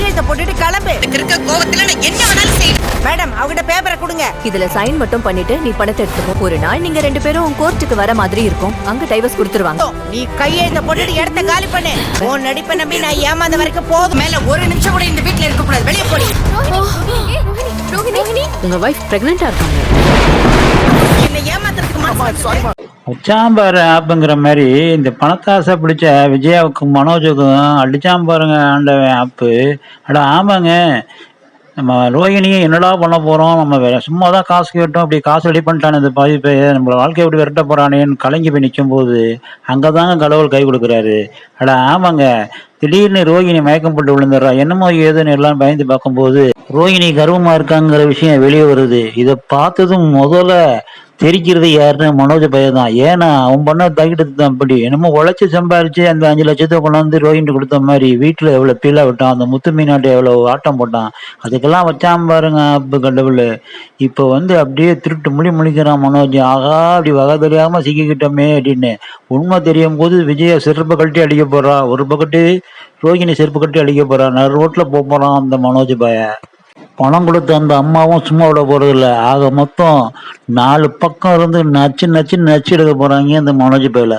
கையெழுத்த போட்டுட்டு கிளம்பு. இருக்க கோவத்துல நான் என்ன வேணாலும் செய்வேன். மேடம் அவகிட்ட பேப்பரை கொடுங்க. இதுல சைன் மட்டும் பண்ணிட்டு நீ பணத்தை எடுத்துக்கோ. ஒரு நாள் நீங்க 2 பேரும் கோர்ட்டுக்கு வர மாதிரி இருக்கும். அங்க டைவர்ஸ் கொடுத்துருவாங்க. நீ கையெழுத்த போட்டுட்டு இடத்த காலி பண்ணு. உன் நடிப்பை நம்பி நான் ஏமாந்த வரைக்கும் போதும். மேல ஒரு நிமிஷம் கூட இந்த வீட்ல இருக்க கூடாது. வெளியே போடி. உங்க வைஃப் பிரெக்னெண்டா இருக்காங்க. என்ன ஏமாத்துறதுக்கு வச்சாம்பாரு ஆப்புங்கிற மாதிரி இந்த பணத்தாசை பிடிச்ச விஜயாவுக்கும் மனோஜுக்கும் அடிச்சாம் பாருங்க ஆண்டவன் ஆப்பு. அட ஆமாங்க, நம்ம ரோஹிணியும் என்னடா பண்ண போகிறோம், நம்ம சும்மா தான் காசு கேட்டோம், அப்படி காசு ரெடி பண்ணிட்டானே இந்த பாதிப்பை, நம்மளை வாழ்க்கையை விட்டு விரட்ட போகிறானேன்னு கலங்கி போய் நிற்கும் போது அங்கே தாங்க கடவுள் கை கொடுக்குறாரு. அட ஆமாங்க, திடீர்னு ரோஹிணி மயக்கம் போட்டு விழுந்துடுறா. என்னமோ ஏதுன்னு எல்லாம் பயந்து பார்க்கும்போது ரோஹிணி கர்வமாக இருக்காங்கிற விஷயம் வெளியே வருது. இதை பார்த்ததும் முதல்ல தெரிக்கிறது யாருன்னு மனோஜ் பையன் தான். ஏன்னா அவன் பண்ண தகிட்டு தான். அப்படி என்னமோ உழைச்சி சம்பாரிச்சு அந்த 5 லட்சத்தை கொண்டாந்து ரோஹிணி கொடுத்த மாதிரி வீட்டில் எவ்வளோ பீலா விட்டான், அந்த முத்து மீனாட்டை எவ்வளோ ஆட்டம் போட்டான், அதுக்கெல்லாம் வச்சாம பாருங்க அப்போ கடவுள். இப்போ அப்படியே திருட்டு முழிக்கிறான் மனோஜ். ஆகா, அப்படி வகை தெரியாமல் சிக்கிக்கிட்டோமே அப்படின்னு. உண்மை தெரியும் போது விஜய செருப்பை கழட்டி அடிக்க போறா, ஒரு பக்கத்து ரோஹிணி செருப்பு கட்டி அடிக்க போறா, நடு ரோட்டில் போகிறான் அந்த மனோஜ் பைய. பணம் கொடுத்த அந்த அம்மாவும் சும்மா விட போறது இல்லை. ஆக மொத்தம் 4 பக்கம் இருந்து நச்சு நச்சு நச்சு எடுக்க போறாங்க இந்த மனோஜ் பையில.